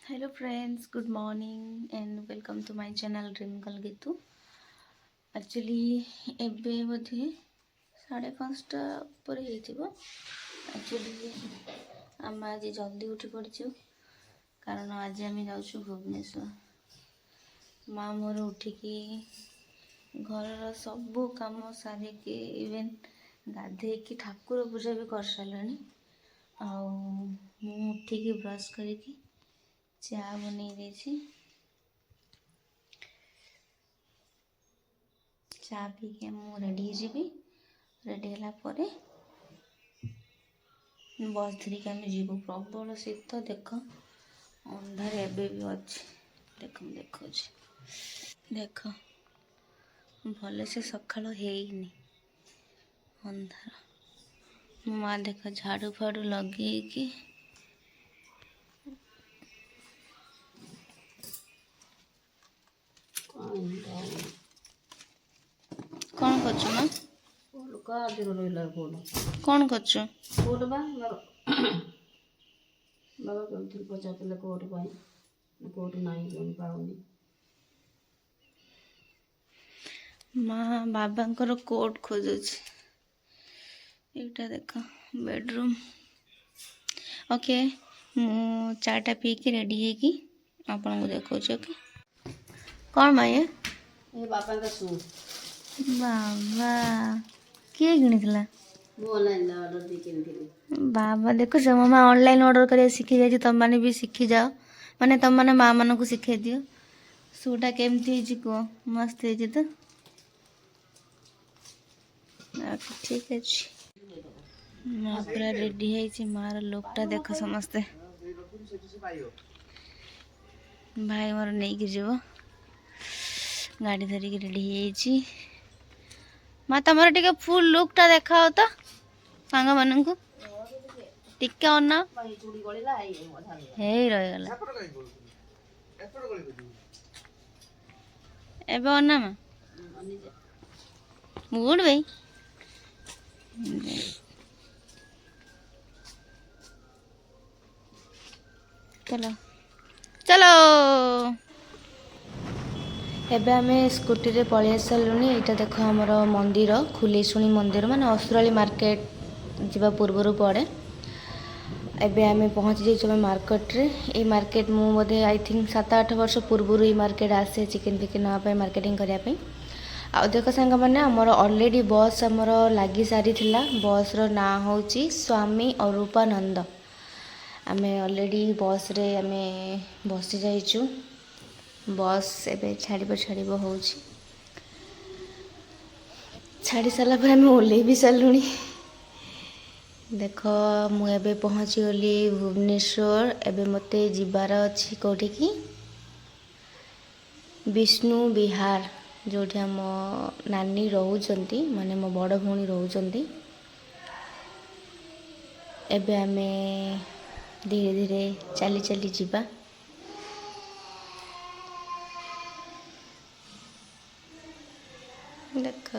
Hello friends, good morning and welcome to my channel Dream Girl Gitu. Actually ଏବେ ବୋଧେ 5:30 ପରେ ହେଇଥିବ। Actually ଆମେ ଆଜି ଜଲ୍ଦି ଉଠି ପଡ଼ିଛୁ କାରଣ ଆଜି ଆମେ ଯାଉଛୁ ଭୁବନେଶ୍ୱର। ମା ମୋର ଉଠିକି ଘରର ସବୁ କାମ ସାରିକି ଇଭେନ୍ ଗାଧେଇକି ଠାକୁର ପୂଜା ବି କରିସାରିଲାଣି। ଆଉ ମୁଁ ଉଠିକି ବ୍ରସ୍ କରିକି ଚା ବନେଇ ଦେଇଛି। ଚା ପିଇକି ମୁଁ ରେଡ଼ି ହେଇଯିବି। ରେଡ଼ି ହେଲା ପରେ ବସ୍ ଧରିକି ଆମେ ଯିବୁ। ପ୍ରବଳ ଶୀତ ଦେଖ, ଅନ୍ଧାର ଏବେ ବି ଅଛି। ଦେଖ ମୁଁ ଦେଖୁଛି, ଦେଖ ଭଲସେ ସକାଳ ହେଇନି, ଅନ୍ଧାର। ମୋ ମା ଦେଖ ଝାଡ଼ୁ ଫାଡ଼ୁ ଲଗେଇକି କ'ଣ କରୁଛୁ ମା? କ'ଣ କରୁଛୁ? ବାବା କେମିତି ପଚାରିଥିଲେ କୋର୍ଟ ପାଇଁ, କୋର୍ଟ ନାହିଁ ପାଉନି। ମା ବାବାଙ୍କର କୋଟ୍ ଖୋଜୁଛି। ଏଇଟା ଦେଖ ବେଡ଼ରୁମ୍। ଓକେ, ମୁଁ ଚାଟା ପିଇକି ରେଡ଼ି ହେଇକି ଆପଣଙ୍କୁ ଦେଖାଉଛି। ଓକେ, କ'ଣ ମା ଏ ବାପାଙ୍କ ସୁ ବାବା କିଏ କିଣିଥିଲା? ମୁଁ ଅନଲାଇନ୍ ଅର୍ଡ଼ର ଦେଇ କିଣିଥିଲି। ବାବା ଦେଖୁଛ ମାମା ଅନଲାଇନ୍ ଅର୍ଡ଼ର କରିବା ଶିଖିଯାଇଛି। ତୁମମାନେ ବି ଶିଖିଯାଅ, ମାନେ ତୁମମାନେ ମା ମାନଙ୍କୁ ଶିଖେଇ ଦିଅ। ସୁଟା କେମିତି ହେଇଛି କୁହ? ମସ୍ତ ହେଇଛି ତ? ଠିକ୍ ଅଛି, ମା ପୁରା ରେଡ଼ି ହେଇଛି। ମାର ଲୁକ୍ଟା ଦେଖ ସମସ୍ତେ। ଭାଇ ମୋର ନେଇକି ଯିବ, ଗାଡ଼ି ଧରିକି ରେଡ଼ି ହେଇଯାଇଛି। ମା ତମର ଟିକେ ଫୁଲ୍ ଲୁକ୍ଟା ଦେଖାଅ ତ ସାଙ୍ଗମାନଙ୍କୁ। ଟିକେ ଅନାଅ, ହେଇ ରହିଗଲା। ଏବେ ଅନା ମା, ଗୁଡ୍ ଭାଇ। चलो चलो, ଏବେ ଆମେ ସ୍କୁଟିରେ ପଳେଇ ଆସିଲୁଣି। ଏଇଟା ଦେଖ ଆମର ମନ୍ଦିର, ଖୁଲେଶୁଣୀ ମନ୍ଦିର, ମାନେ ଅସୁରାଳି ମାର୍କେଟ ଯିବା ପୂର୍ବରୁ ପଡ଼େ। ଏବେ ଆମେ ପହଞ୍ଚି ଯାଇଛୁ ଆମେ ମାର୍କେଟରେ। ଏଇ ମାର୍କେଟ ମୁଁ ବୋଧେ ଆଇ ଥିଙ୍କ 7-8 ବର୍ଷ ପୂର୍ବରୁ ଏଇ ମାର୍କେଟ ଆସେ ଚିକେନ୍ ଫିକେନ୍ ନେବା ପାଇଁ, ମାର୍କେଟିଂ କରିବା ପାଇଁ। ଆଉ ଦେଖ ସାଙ୍ଗମାନେ, ଆମର ଅଲରେଡ଼ି ବସ୍ ଆମର ଲାଗି ସାରିଥିଲା। ବସ୍ର ନାଁ ହେଉଛି ସ୍ୱାମୀ ଅରୂପାନନ୍ଦ। ଆମେ ଅଲରେଡ଼ି ବସ୍ରେ ଆମେ ବସି ଯାଇଛୁ। ବସ୍ ଏବେ ଛାଡ଼ିବ ହେଉଛି। ଛାଡ଼ି ସାରିଲା ପରେ ଆମେ ଓହ୍ଲେଇ ବି ସାରିଲୁଣି। ଦେଖ ମୁଁ ଏବେ ପହଞ୍ଚିଗଲି ଭୁବନେଶ୍ୱର। ଏବେ ମୋତେ ଯିବାର ଅଛି କେଉଁଠିକି? ବିଷ୍ଣୁ ବିହାର, ଯେଉଁଠି ଆମ ନାନୀ ରହୁଛନ୍ତି, ମାନେ ମୋ ବଡ଼ ଭଉଣୀ ରହୁଛନ୍ତି। ଏବେ ଆମେ ଧୀରେ ଧୀରେ ଚାଲି ଚାଲି ଯିବା। ଦେଖ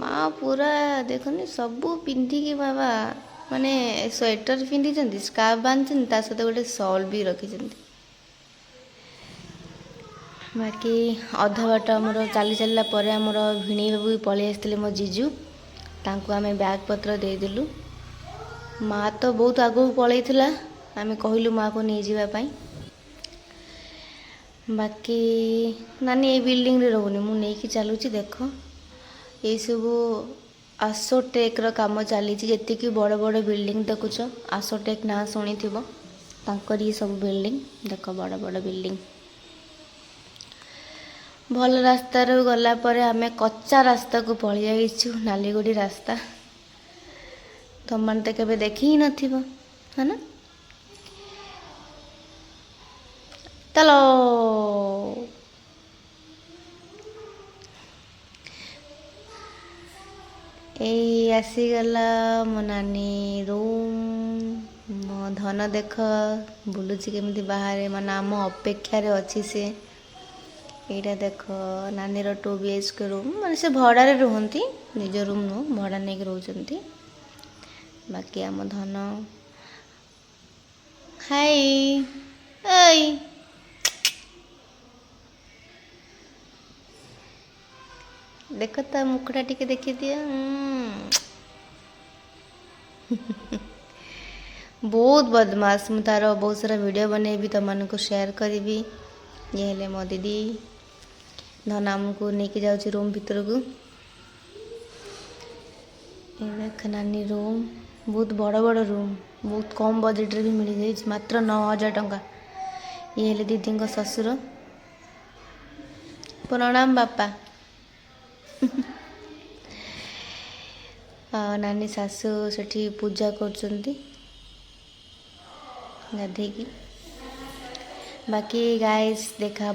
ମା ପୁରା ଦେଖନି ସବୁ ପିନ୍ଧିକି ବାବା, ମାନେ ସ୍ୱେଟର ପିନ୍ଧିଛନ୍ତି, ସ୍କାର୍ଫ ବାନ୍ଧିଛନ୍ତି, ତା ସହିତ ଗୋଟେ ସଲ୍ ବି ରଖିଛନ୍ତି। ବାକି ଅଧା ବାଟ ଆମର ଚାଲି ଚାଲିଲା ପରେ ଆମର ଭିଣେଇ ବାବୁ ବି ପଳେଇ ଆସିଥିଲେ, ମୋ ଜିଜୁ। ତାଙ୍କୁ ଆମେ ବ୍ୟାଗ୍ ପତ୍ର ଦେଇଦେଲୁ। ମା ତ ବହୁତ ଆଗକୁ ପଳେଇଥିଲା, ଆମେ କହିଲୁ ମାଆକୁ ନେଇଯିବା ପାଇଁ। ବାକି ନାନୀ ଏଇ ବିଲ୍ଡିଂରେ ରହୁନି, ମୁଁ ନେଇକି ଚାଲୁଛି। ଦେଖ ଏଇସବୁ ଆସୋଟେକ୍ର କାମ ଚାଲିଛି। ଯେତିକି ବଡ଼ ବଡ଼ ବିଲ୍ଡିଂ ଦେଖୁଛ, ଆସୋଟେକ୍ ନାଁ ଶୁଣିଥିବ, ତାଙ୍କରି ସବୁ ବିଲ୍ଡିଂ। ଦେଖ ବଡ଼ ବଡ଼ ବିଲ୍ଡିଂ। ଭଲ ରାସ୍ତାରୁ ଗଲା ପରେ ଆମେ କଚ୍ଚା ରାସ୍ତାକୁ ପଳେଇ ଯାଇଛୁ, ନାଲିଗୁଡ଼ି ରାସ୍ତା। ତୁମମାନେ ତ କେବେ ଦେଖି ହିଁ ନଥିବ, ହଁ ନା? ଚାଲ, ଏଇ ଆସିଗଲା ମୋ ନାନୀ ରୁମ୍। ମୋ ଧନ ଦେଖ ବୁଲୁଛି କେମିତି ବାହାରେ, ମାନେ ଆମ ଅପେକ୍ଷାରେ ଅଛି ସେ। ଏଇଟା ଦେଖ ନାନୀର 2 BHK ରୁମ୍, ମାନେ ସେ ଭଡ଼ାରେ ରୁହନ୍ତି, ନିଜ ରୁମ୍ ନୁହଁ, ଭଡ଼ା ନେଇକି ରହୁଛନ୍ତି। ବାକି ଆମ ଧନ ହାଇ ଏଇ ଦେଖ ତା ମୁଖଟା ଟିକେ ଦେଖିଦିଅ। ବହୁତ ବଦମାସ। ମୁଁ ତାର ବହୁତ ସାରା ଭିଡ଼ିଓ ବନେଇବି, ତମମାନଙ୍କୁ ସେୟାର କରିବି। ଇଏ ହେଲେ ମୋ ଦିଦି। ଧନ ଆମକୁ ନେଇକି ଯାଉଛି ରୁମ୍ ଭିତରକୁ। ଏ ଦେଖ ନାନୀ ରୁମ୍, ବହୁତ ବଡ଼ ବଡ଼ ରୁମ୍, ବହୁତ କମ୍ ବଜେଟ୍ରେ ବି ମିଳିଯାଇଛି, ମାତ୍ର 9,000 ଟଙ୍କା। ଇଏ ହେଲେ ଦିଦିଙ୍କ ଶ୍ୱଶୁର। ପ୍ରଣାମ ବାପା। ନାନୀ ଶାଶୁ ସେଠି ପୂଜା କରୁଛନ୍ତି ଗାଧେଇକି। ବାକି ଗାଇସ୍ ଦେଖା